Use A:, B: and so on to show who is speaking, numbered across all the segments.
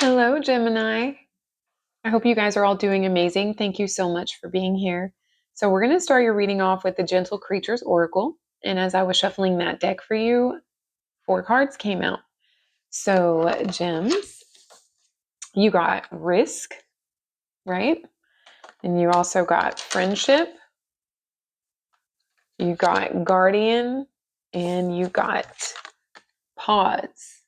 A: Hello, Gemini. I hope you guys are all doing amazing. Thank you so much for being here. So, we're going to start your reading off with the Gentle Creatures Oracle. And as I was shuffling that deck for you, 4 cards came out. So, Gems, you got Risk, right? And you also got Friendship, you got Guardian, and you got Pause.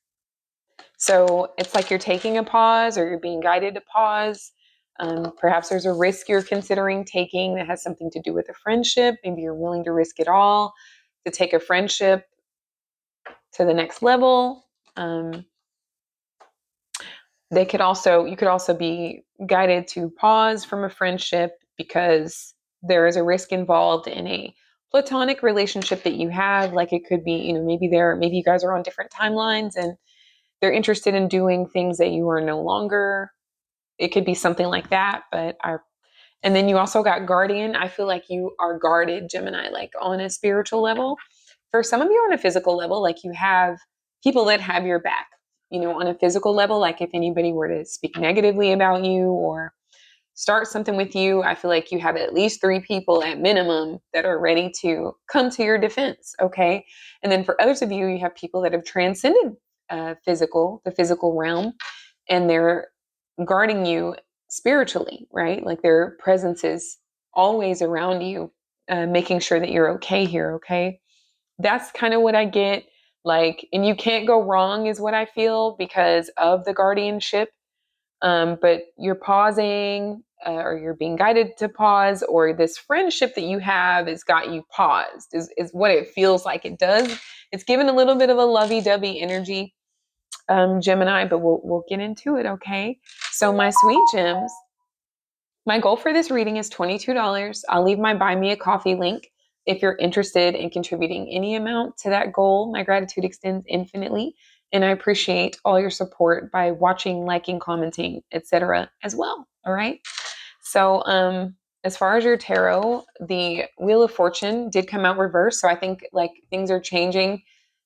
A: So it's like you're taking a pause or you're being guided to pause. Perhaps there's a risk you're considering taking that has something to do with a friendship. Maybe you're willing to risk it all to take a friendship to the next level. You could also be guided to pause from a friendship because there is a risk involved in a platonic relationship that you have. Like it could be, maybe you guys are on different timelines and they're interested in doing things that you are no longer. It could be something like that, and then you also got guardian. I feel like you are guarded, Gemini, like on a spiritual level. For some of you on a physical level, like you have people that have your back, on a physical level, like if anybody were to speak negatively about you or start something with you, I feel like you have at least 3 people at minimum that are ready to come to your defense. Okay. And then for others of you, you have people that have transcended the physical realm, and they're guarding you spiritually, right? Like their presence is always around you, making sure that you're okay here. Okay. That's kind of what I get. Like, and you can't go wrong is what I feel because of the guardianship. But you're pausing, or you're being guided to pause, or this friendship that you have has got you paused, is what it feels like it does. It's given a little bit of a lovey-dovey energy, Gemini, but we'll get into it, okay? So my sweet gems, my goal for this reading is $22. I'll leave my Buy Me a Coffee link if you're interested in contributing any amount to that goal. My gratitude extends infinitely, and I appreciate all your support by watching, liking, commenting, etc. as well. All right. So, as far as your tarot, the Wheel of Fortune did come out reverse. So I think like things are changing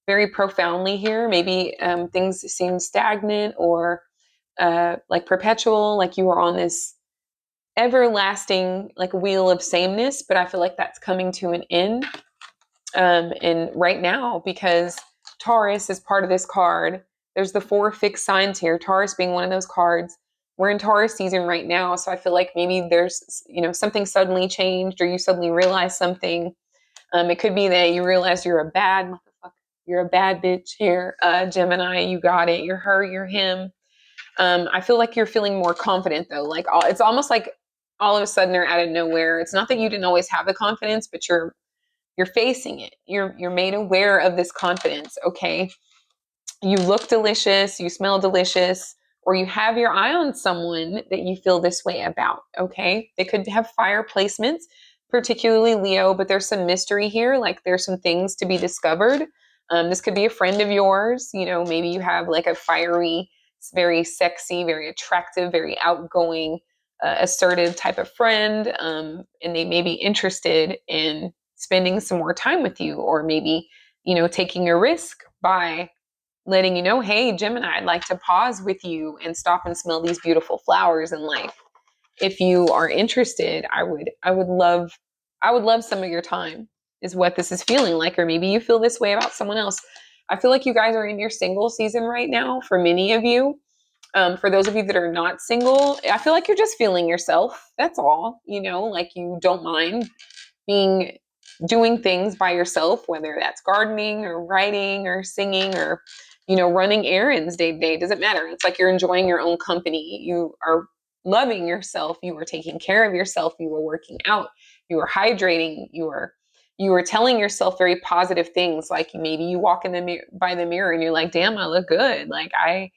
A: very profoundly here. Maybe things seem stagnant or like perpetual, like you are on this everlasting like wheel of sameness, but I feel like that's coming to an end. And right now, because Taurus is part of this card, there's the 4 fixed signs here, Taurus being one of those cards. We're in Taurus season right now, so I feel like maybe there's something suddenly changed, or you suddenly realize something. It could be that you realize you're a bad motherfucker, you're a bad bitch here, Gemini. You got it. You're her. You're him. I feel like you're feeling more confident though. Like it's almost like all of a sudden or out of nowhere. It's not that you didn't always have the confidence, but you're facing it. You're made aware of this confidence. Okay. You look delicious, you smell delicious, or you have your eye on someone that you feel this way about. Okay. They could have fire placements, particularly Leo, but there's some mystery here. Like there's some things to be discovered. This could be a friend of yours. Maybe you have like a fiery, very sexy, very attractive, very outgoing, assertive type of friend. And they may be interested in spending some more time with you, or maybe, taking a risk by letting you know, hey, Gemini, I'd like to pause with you and stop and smell these beautiful flowers in life. If you are interested, I would love some of your time, is what this is feeling like. Or maybe you feel this way about someone else. I feel like you guys are in your single season right now for many of you. For those of you that are not single, I feel like you're just feeling yourself. That's all, like you don't mind doing things by yourself, whether that's gardening or writing or singing or, running errands day to day. Doesn't matter. It's like you're enjoying your own company. You are loving yourself. You are taking care of yourself. You are working out. You are hydrating. You are telling yourself very positive things. Like maybe you walk in by the mirror and you're like, damn, I look good. Like I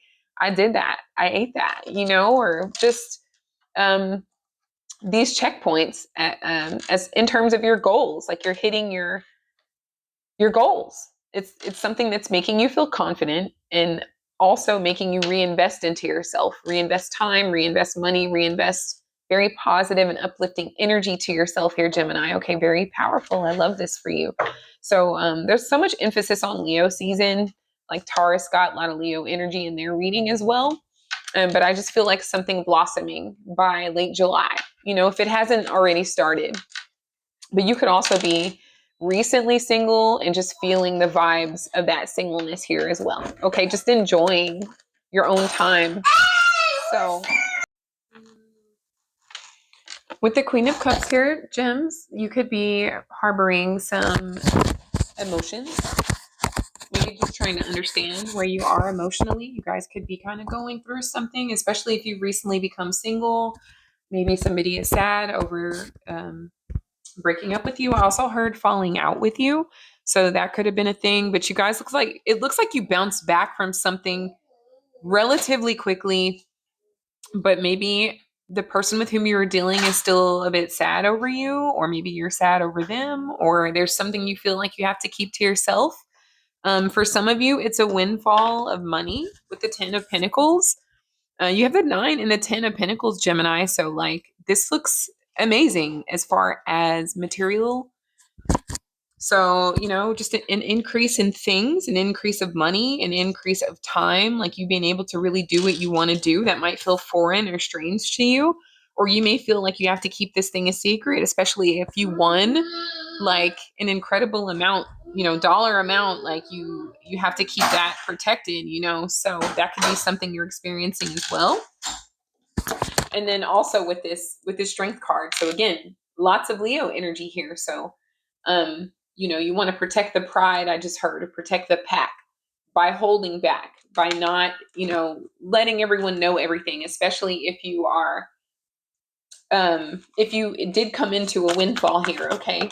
A: did that. I ate that, or just, these checkpoints as in terms of your goals, like you're hitting your goals. It's something that's making you feel confident and also making you reinvest into yourself, reinvest time, reinvest money, reinvest very positive and uplifting energy to yourself here, Gemini. Okay, very powerful. I love this for you. So there's so much emphasis on Leo season. Like Taurus got a lot of Leo energy in their reading as well. But I just feel like something blossoming by late July, if it hasn't already started. But you could also be recently single and just feeling the vibes of that singleness here as well. Okay, just enjoying your own time. So with the Queen of Cups here, Gems, you could be harboring some emotions. Maybe just trying to understand where you are emotionally. You guys could be kind of going through something, especially if you've recently become single. Maybe somebody is sad over breaking up with you. I also heard falling out with you. So that could have been a thing. But you guys looks like you bounced back from something relatively quickly, but maybe the person with whom you were dealing is still a bit sad over you, or maybe you're sad over them, or there's something you feel like you have to keep to yourself. For some of you, it's a windfall of money with the 10 of Pentacles. You have the 9 and the 10 of Pentacles, Gemini. So, like, this looks amazing as far as material. So, just an increase in things, an increase of money, an increase of time, like you being able to really do what you want to do that might feel foreign or strange to you. Or you may feel like you have to keep this thing a secret, especially if you won like an incredible amount, dollar amount, like you have to keep that protected, so that could be something you're experiencing as well. And then also with this strength card, so again, lots of Leo energy here. So you want to protect the pride. I just heard, to protect the pack by holding back, by not letting everyone know everything, especially if you are if you did come into a windfall here. Okay,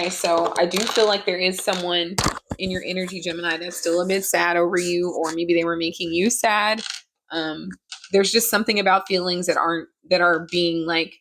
A: so I do feel like there is someone in your energy, Gemini, that's still a bit sad over you, or maybe they were making you sad. There's just something about feelings that are being like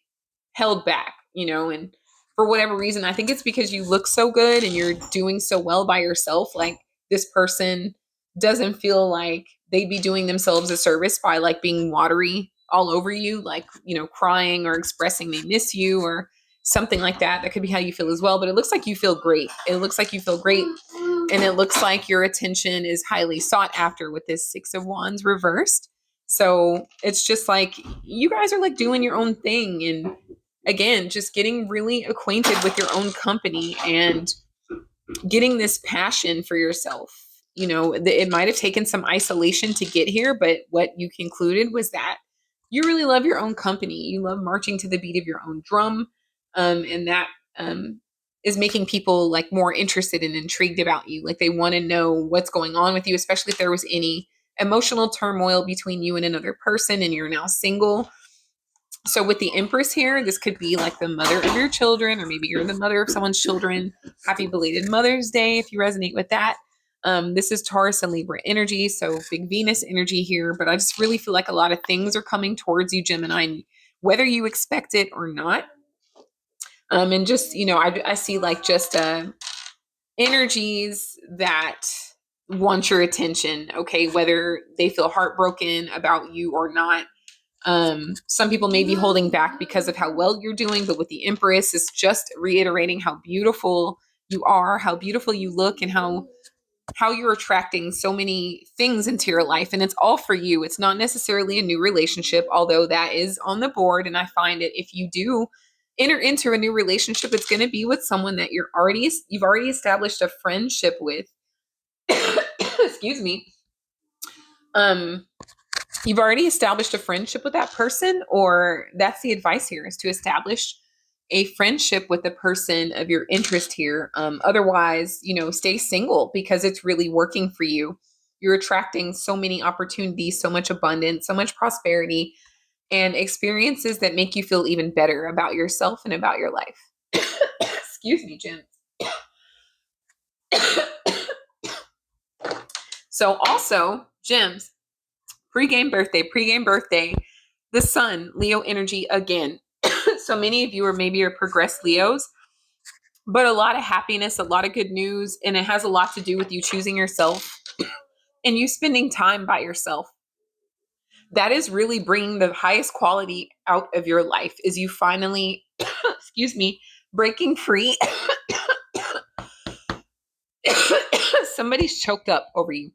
A: held back, and for whatever reason, I think it's because you look so good and you're doing so well by yourself. Like, this person doesn't feel like they'd be doing themselves a service by like being watery all over you, like, crying or expressing they miss you or something like that. That could be how you feel as well. But it looks like you feel great. It looks like you feel great. And it looks like your attention is highly sought after with this 6 of Wands reversed. So it's just like you guys are like doing your own thing. And again, just getting really acquainted with your own company and getting this passion for yourself. It might have taken some isolation to get here, but what you concluded was that you really love your own company. You love marching to the beat of your own drum. And that is making people like more interested and intrigued about you. Like, they want to know what's going on with you, especially if there was any emotional turmoil between you and another person and you're now single. So with the Empress here, this could be like the mother of your children, or maybe you're the mother of someone's children. Happy belated Mother's Day if you resonate with that. This is Taurus and Libra energy, so big Venus energy here. But I just really feel like a lot of things are coming towards you, Gemini, whether you expect it or not. And just, I see like just energies that want your attention, okay, whether they feel heartbroken about you or not. Some people may be holding back because of how well you're doing, but with the Empress, it's just reiterating how beautiful you are, how beautiful you look, and how you're attracting so many things into your life. And it's all for you. It's not necessarily a new relationship, although that is on the board. And I find it, if you do enter into a new relationship, it's going to be with someone that you've already established a friendship with. Excuse me. You've already established a friendship with that person, or that's the advice here, is to establish a friendship with the person of your interest here. Otherwise, stay single because it's really working for you. You're attracting so many opportunities, so much abundance, so much prosperity, and experiences that make you feel even better about yourself and about your life. Excuse me, Jim. So also, Gems, pregame birthday, the sun, Leo energy again. So many of you are maybe progressed Leos, but a lot of happiness, a lot of good news, and it has a lot to do with you choosing yourself and you spending time by yourself. That is really bringing the highest quality out of your life, is you finally, excuse me, breaking free. Somebody's choked up over you.